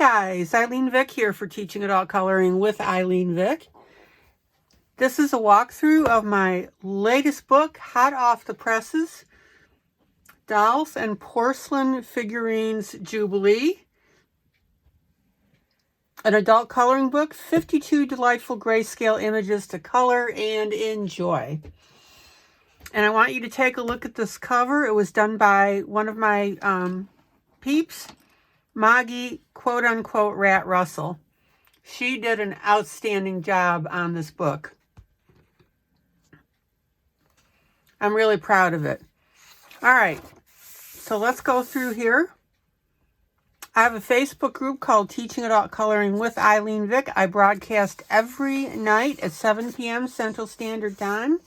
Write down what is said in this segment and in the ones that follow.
guys, ILene Vick here for Teaching Adult Coloring with ILene Vick. This is a walkthrough of my latest book, hot off the presses, Dolls and Porcelain Figurines Jubilee. An adult coloring book, 52 delightful grayscale images to color and enjoy. And I want you to take a look at this cover. It was done by one of my peeps, Maggie, quote-unquote, Rat Russell. She did an outstanding job on this book. I'm really proud of it. All right, so let's go through here. I have a Facebook group called Teaching Adult Coloring with ILene Vick. I broadcast every night at 7 p.m. Central Standard Time.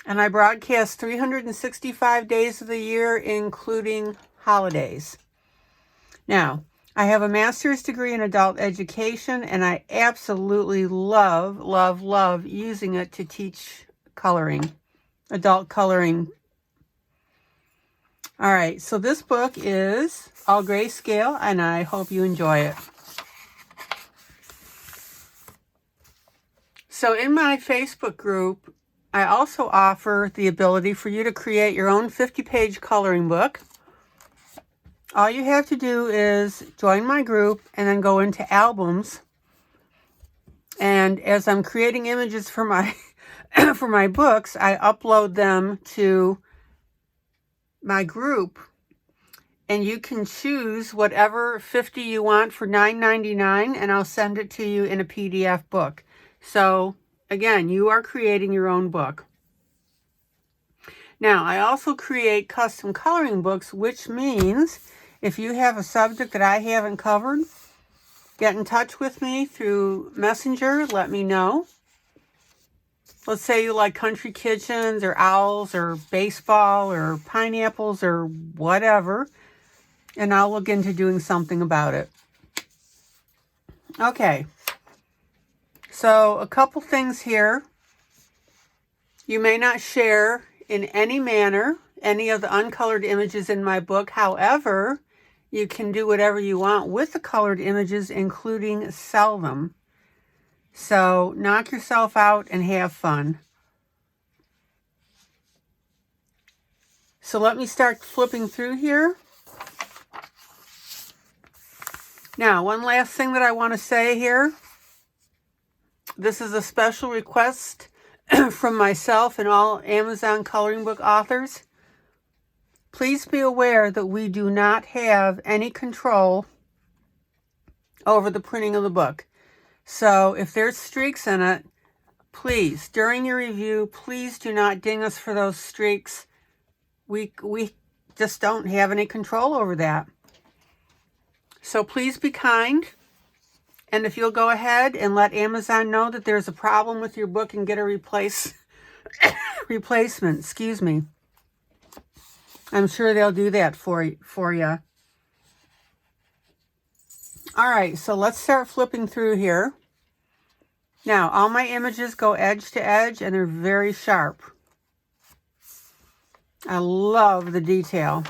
And I broadcast 365 days of the year, including holidays. Now, I have a master's degree in adult education, and I absolutely love, love, love using it to teach coloring, adult coloring. All right, so this book is all grayscale, and I hope you enjoy it. So in my Facebook group, I also offer the ability for you to create your own 50-page coloring book. All you have to do is join my group and then go into albums. And as I'm creating images for my for my books, I upload them to my group. And you can choose whatever 50 you want for $9.99, and I'll send it to you in a PDF book. So again, you are creating your own book. Now, I also create custom coloring books, which means if you have a subject that I haven't covered, get in touch with me through Messenger. Let me know. Let's say you like country kitchens or owls or baseball or pineapples or whatever, and I'll look into doing something about it. Okay. So a couple things here. You may not share in any manner any of the uncolored images in my book. However, you can do whatever you want with the colored images, including sell them. So knock yourself out and have fun. So let me start flipping through here. Now, one last thing that I want to say here. This is a special request from myself and all Amazon coloring book authors. Please be aware that we do not have any control over the printing of the book. So if there's streaks in it, please, during your review, please do not ding us for those streaks. We just don't have any control over that. So please be kind. And if you'll go ahead and let Amazon know that there's a problem with your book and get a replacement, excuse me. I'm sure they'll do that for you. All right, so let's start flipping through here. Now, all my images go edge to edge, and they're very sharp. I love the detail.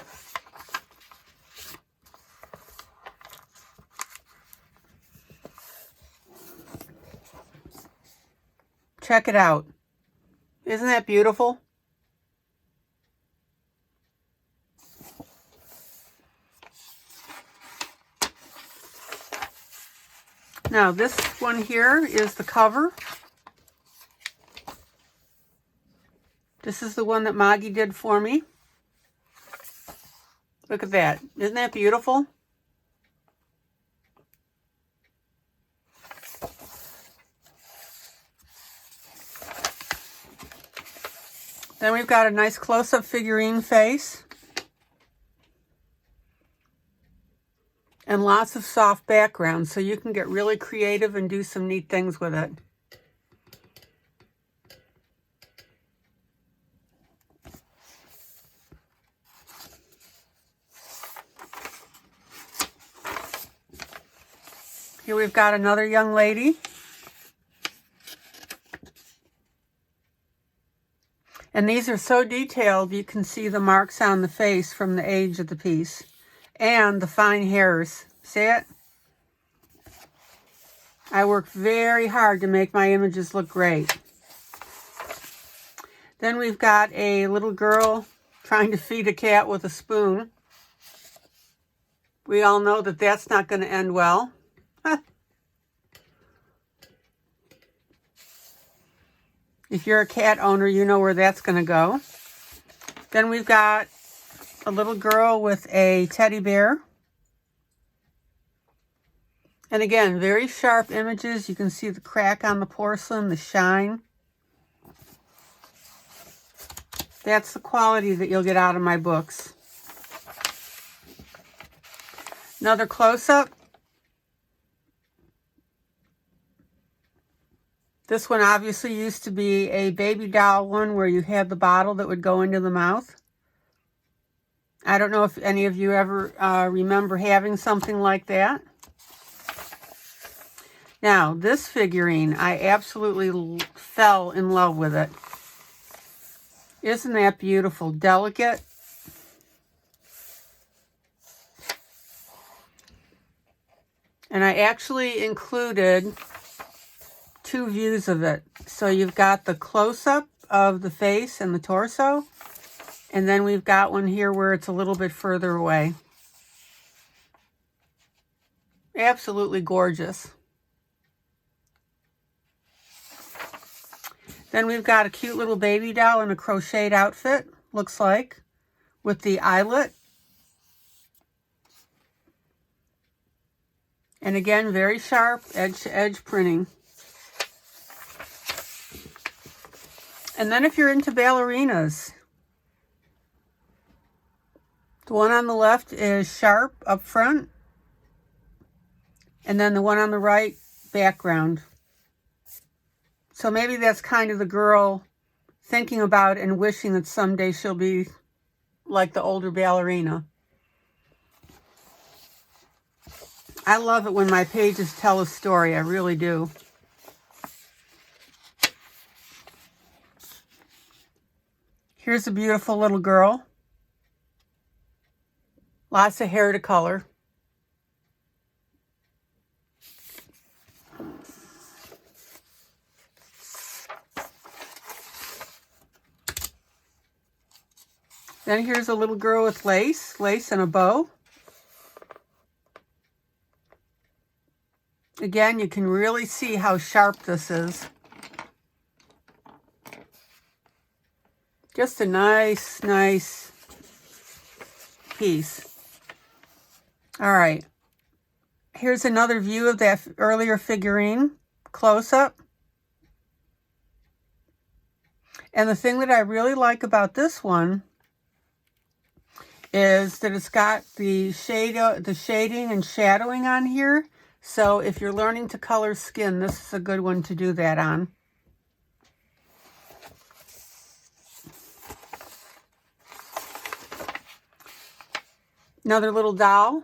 Check it out. Isn't that beautiful? Now, this one here is the cover. This is the one that Maggie did for me. Look at that. Isn't that beautiful? Then we've got a nice close-up figurine face. And lots of soft background, so you can get really creative and do some neat things with it. Here we've got another young lady. And these are so detailed, you can see the marks on the face from the age of the piece. And the fine hairs. See it? I work very hard to make my images look great. Then we've got a little girl trying to feed a cat with a spoon. We all know that that's not going to end well. If you're a cat owner, you know where that's going to go. Then we've got a little girl with a teddy bear. And again, very sharp images. You can see the crack on the porcelain, the shine. That's the quality that you'll get out of my books. Another close-up. This one obviously used to be a baby doll one where you had the bottle that would go into the mouth. I don't know if any of you ever remember having something like that. Now, this figurine, I absolutely fell in love with it. Isn't that beautiful? Delicate. And I actually included 2 views of it. So you've got the close-up of the face and the torso. And then we've got one here where it's a little bit further away. Absolutely gorgeous. Then we've got a cute little baby doll in a crocheted outfit, looks like, with the eyelet. And again, very sharp, edge-to-edge printing. And then if you're into ballerinas, the one on the left is sharp up front. And then the one on the right, background. So maybe that's kind of the girl thinking about and wishing that someday she'll be like the older ballerina. I love it when my pages tell a story. I really do. Here's a beautiful little girl. Lots of hair to color. Then here's a little girl with lace and a bow. Again, you can really see how sharp this is. Just a nice piece. All right. Here's another view of that earlier figurine, close up. And the thing that I really like about this one is that it's got the shading and shadowing on here. So if you're learning to color skin, this is a good one to do that on. Another little doll.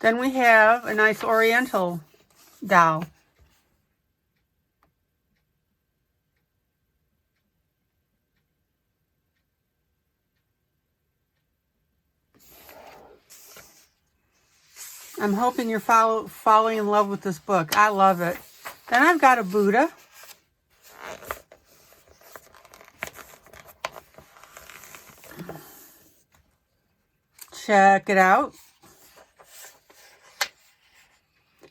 Then we have a nice oriental doll. I'm hoping you're falling in love with this book. I love it. Then I've got a Buddha. Check it out.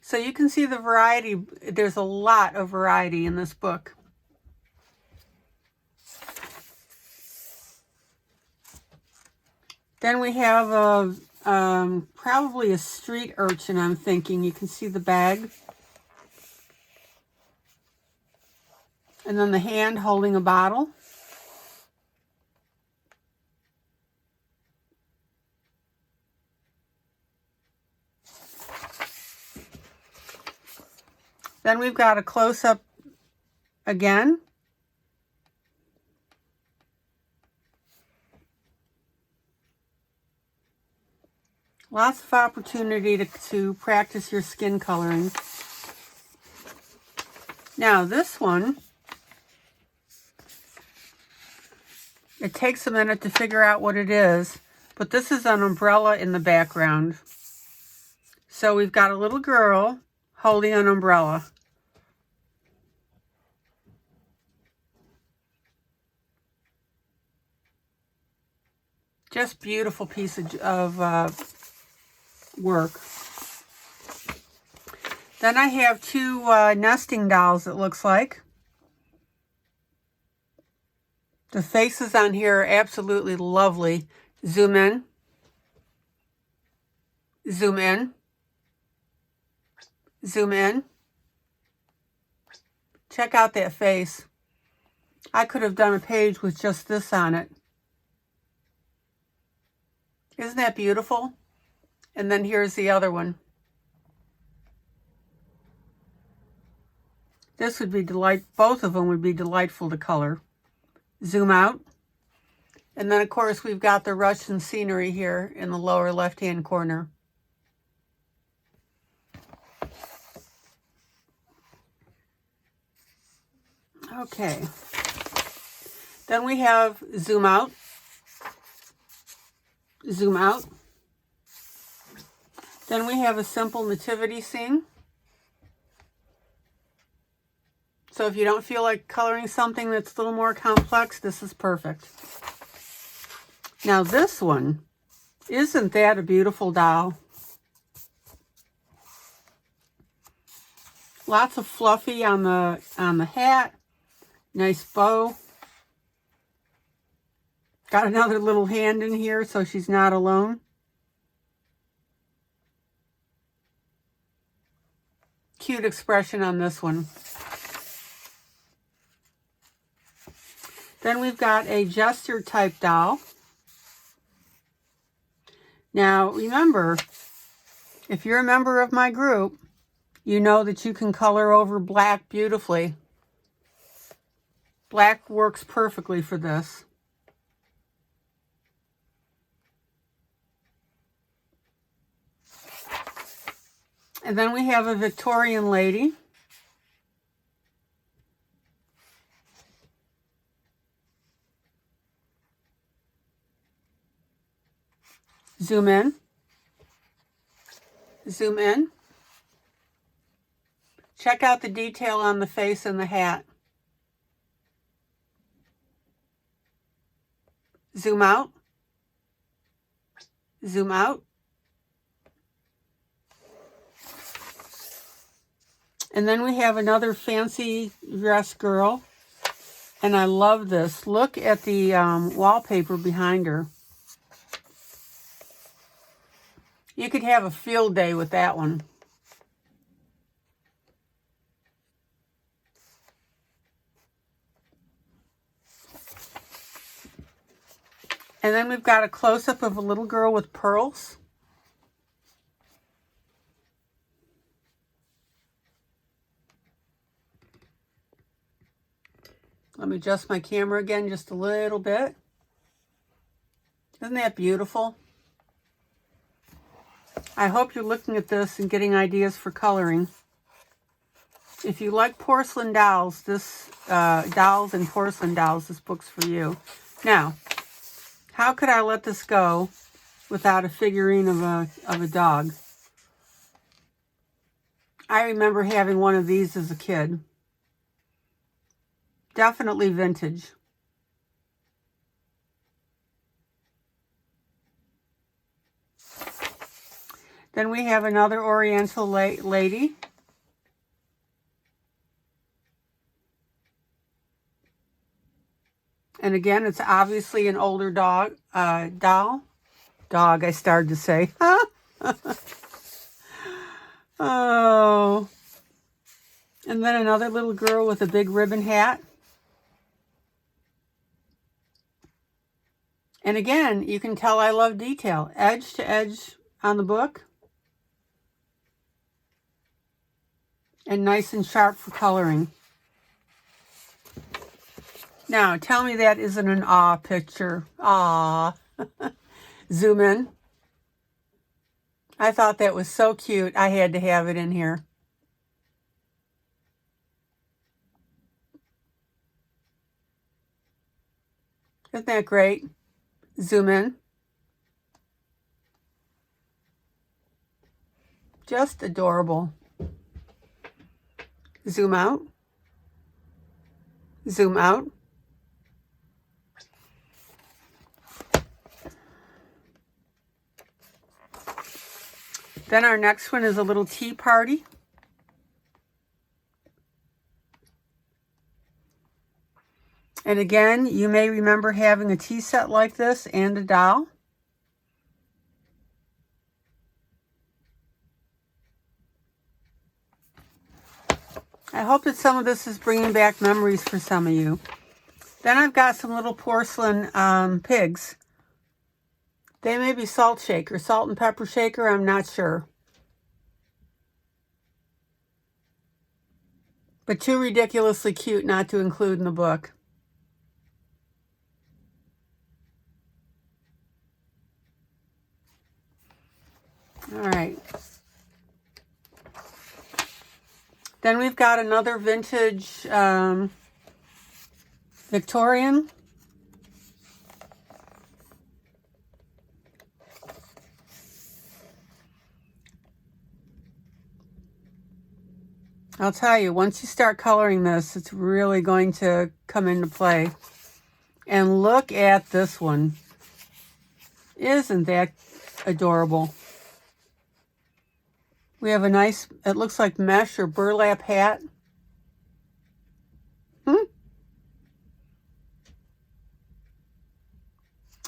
So you can see the variety. There's a lot of variety in this book. Then we have a probably a street urchin, I'm thinking. You can see the bag. And then the hand holding a bottle. Then we've got a close-up again. Lots of opportunity to practice your skin coloring. Now this one It takes a minute to figure out what it is, but this is an umbrella in the background. So we've got a little girl holding an umbrella. Just beautiful piece of work. Then I have two nesting dolls, it looks like. The faces on here are absolutely lovely. Zoom in. Zoom in. Zoom in. Check out that face. I could have done a page with just this on it. Isn't that beautiful? And then here's the other one. This would be both of them would be delightful to color. Zoom out. And then, of course, we've got the Russian scenery here in the lower left-hand corner. Okay. Then we have zoom out. Zoom out. Then we have a simple nativity scene. So if you don't feel like coloring something that's a little more complex, this is perfect. Now this one, isn't that a beautiful doll? Lots of fluffy on the hat. Nice bow. Got another little hand in here so she's not alone. Cute expression on this one. Then we've got a gesture type doll. Now remember, if you're a member of my group, you know that you can color over black beautifully. Black works perfectly for this. And then we have a Victorian lady. Zoom in. Zoom in. Check out the detail on the face and the hat. Zoom out. Zoom out. And then we have another fancy dress girl. And I love this. Look at the wallpaper behind her. You could have a field day with that one. And then we've got a close-up of a little girl with pearls. Let me adjust my camera again just a little bit. Isn't that beautiful? I hope you're looking at this and getting ideas for coloring. If you like porcelain dolls, dolls and porcelain dolls, this book's for you. Now, how could I let this go without a figurine of a dog? I remember having one of these as a kid. Definitely vintage. Then we have another Oriental lady. And again, it's obviously an older doll. Dog, I started to say. Oh. And then another little girl with a big ribbon hat. And again, you can tell I love detail. Edge to edge on the book. And nice and sharp for coloring. Now, tell me that isn't an awe picture. Aw. Zoom in. I thought that was so cute. I had to have it in here. Isn't that great? Zoom in. Just adorable. Zoom out. Zoom out. Then our next one is a little tea party. And again, you may remember having a tea set like this and a doll. I hope that some of this is bringing back memories for some of you. Then I've got some little porcelain pigs. They may be salt and pepper shaker, I'm not sure. But too ridiculously cute not to include in the book. All right. Then we've got another vintage Victorian. I'll tell you, once you start coloring this, it's really going to come into play. And look at this one. Isn't that adorable? We have a nice, it looks like mesh or burlap hat.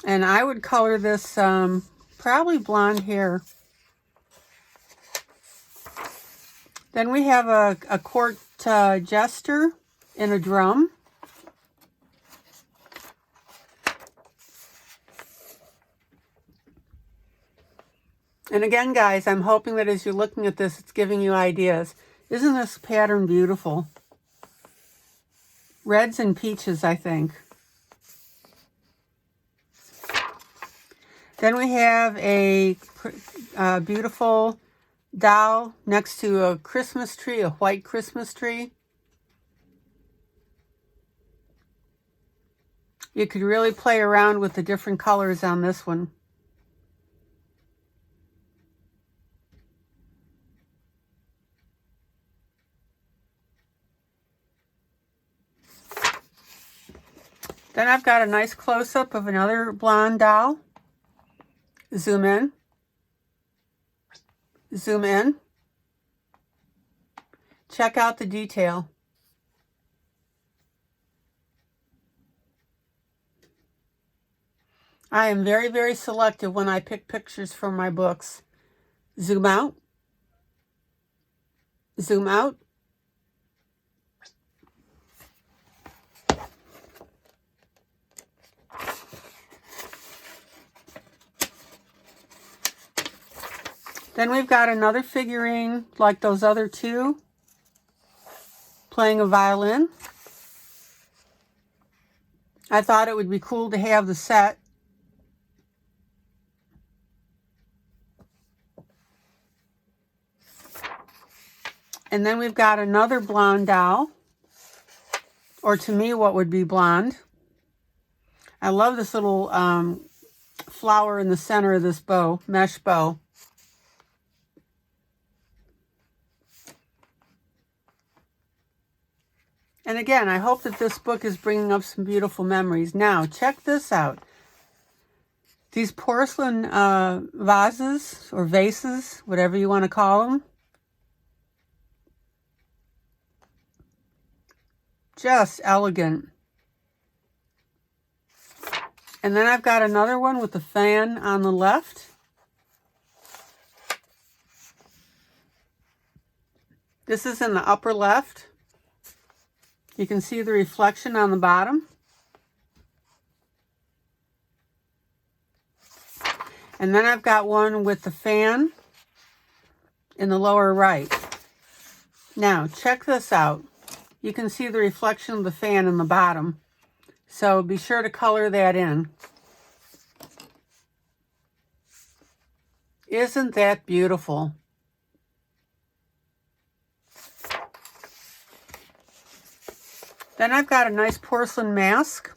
And I would color this probably blonde hair. Then we have a court jester in a drum. And again, guys, I'm hoping that as you're looking at this, it's giving you ideas. Isn't this pattern beautiful? Reds and peaches, I think. Then we have a beautiful doll next to a Christmas tree, a white Christmas tree. You could really play around with the different colors on this one. Then I've got a nice close-up of another blonde doll. Zoom in. Zoom in. Check out the detail. I am very, very selective when I pick pictures for my books. Zoom out. Zoom out. Then we've got another figurine like those other two, playing a violin. I thought it would be cool to have the set. And then we've got another blonde doll, or to me, what would be blonde. I love this little flower in the center of this bow, mesh bow. And again, I hope that this book is bringing up some beautiful memories. Now, check this out. These porcelain vases or vases, whatever you want to call them. Just elegant. And then I've got another one with the fan on the left. This is in the upper left. You can see the reflection on the bottom. And then I've got one with the fan in the lower right. Now, check this out. You can see the reflection of the fan in the bottom. So be sure to color that in. Isn't that beautiful? Then I've got a nice porcelain mask.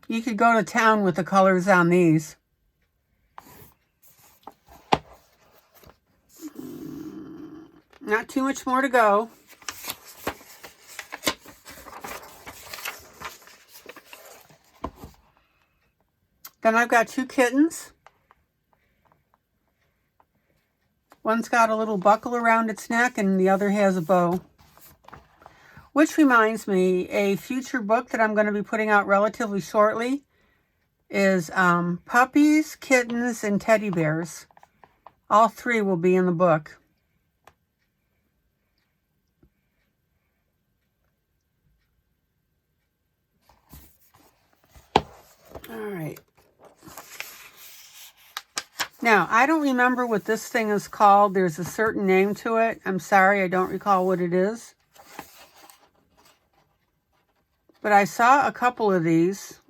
You could go to town with the colors on these. Not too much more to go. Then I've got two kittens. One's got a little buckle around its neck and the other has a bow. Which reminds me, a future book that I'm going to be putting out relatively shortly is puppies, kittens, and teddy bears. All three will be in the book. All right. Now, I don't remember what this thing is called. There's a certain name to it. I'm sorry, I don't recall what it is. But I saw a couple of these.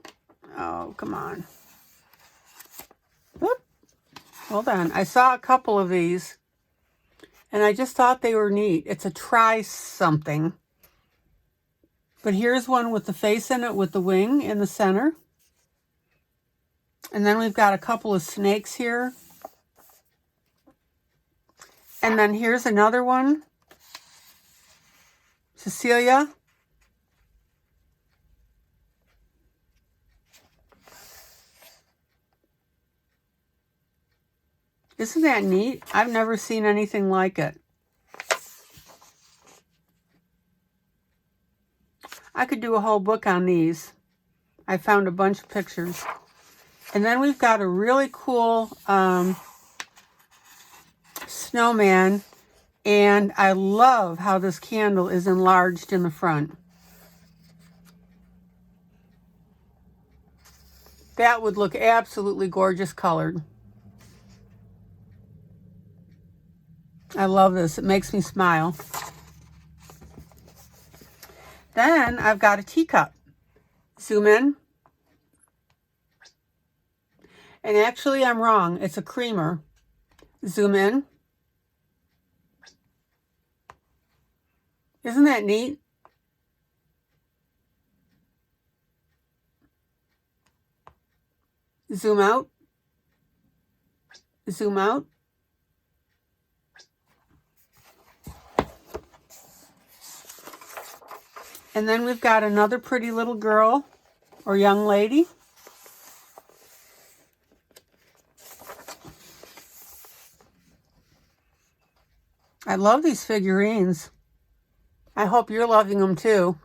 Oh, come on. Whoop. Hold on. I saw a couple of these, and I just thought they were neat. It's a try something. But here's one with the face in it with the wing in the center. And then we've got a couple of snakes here. And then here's another one. Cecilia. Isn't that neat? I've never seen anything like it. I could do a whole book on these. I found a bunch of pictures. And then we've got a really cool snowman. And I love how this candle is enlarged in the front. That would look absolutely gorgeous colored. I love this. It makes me smile. Then I've got a teacup. Zoom in. And actually I'm wrong. It's a creamer. Zoom in. Isn't that neat? Zoom out. Zoom out. And then we've got another pretty little girl or young lady. I love these figurines. I hope you're loving them too.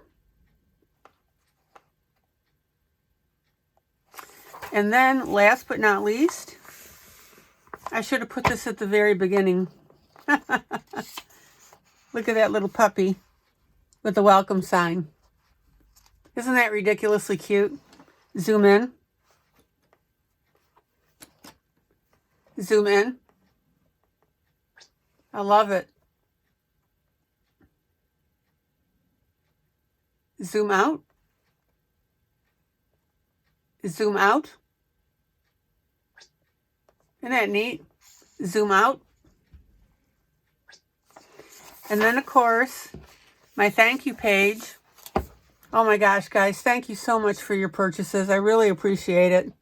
And then, last but not least, I should have put this at the very beginning. Look at that little puppy with the welcome sign. Isn't that ridiculously cute? Zoom in. Zoom in. I love it. Zoom out. Zoom out. Isn't that neat? Zoom out. And then, of course, my thank you page. Oh my gosh, guys, thank you so much for your purchases. I really appreciate it.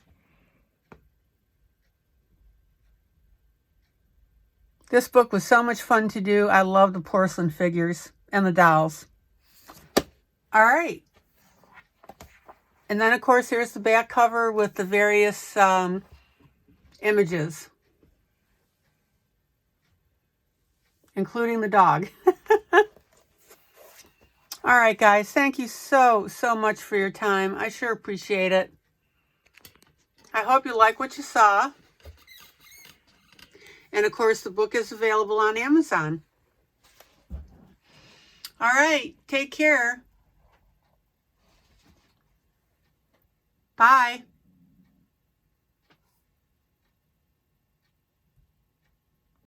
This book was so much fun to do. I love the porcelain figures and the dolls. All right. And then, of course, here's the back cover with the various images, including the dog. All right, guys. Thank you so much for your time. I sure appreciate it. I hope you like what you saw. And, of course, the book is available on Amazon. All right. Take care. Bye.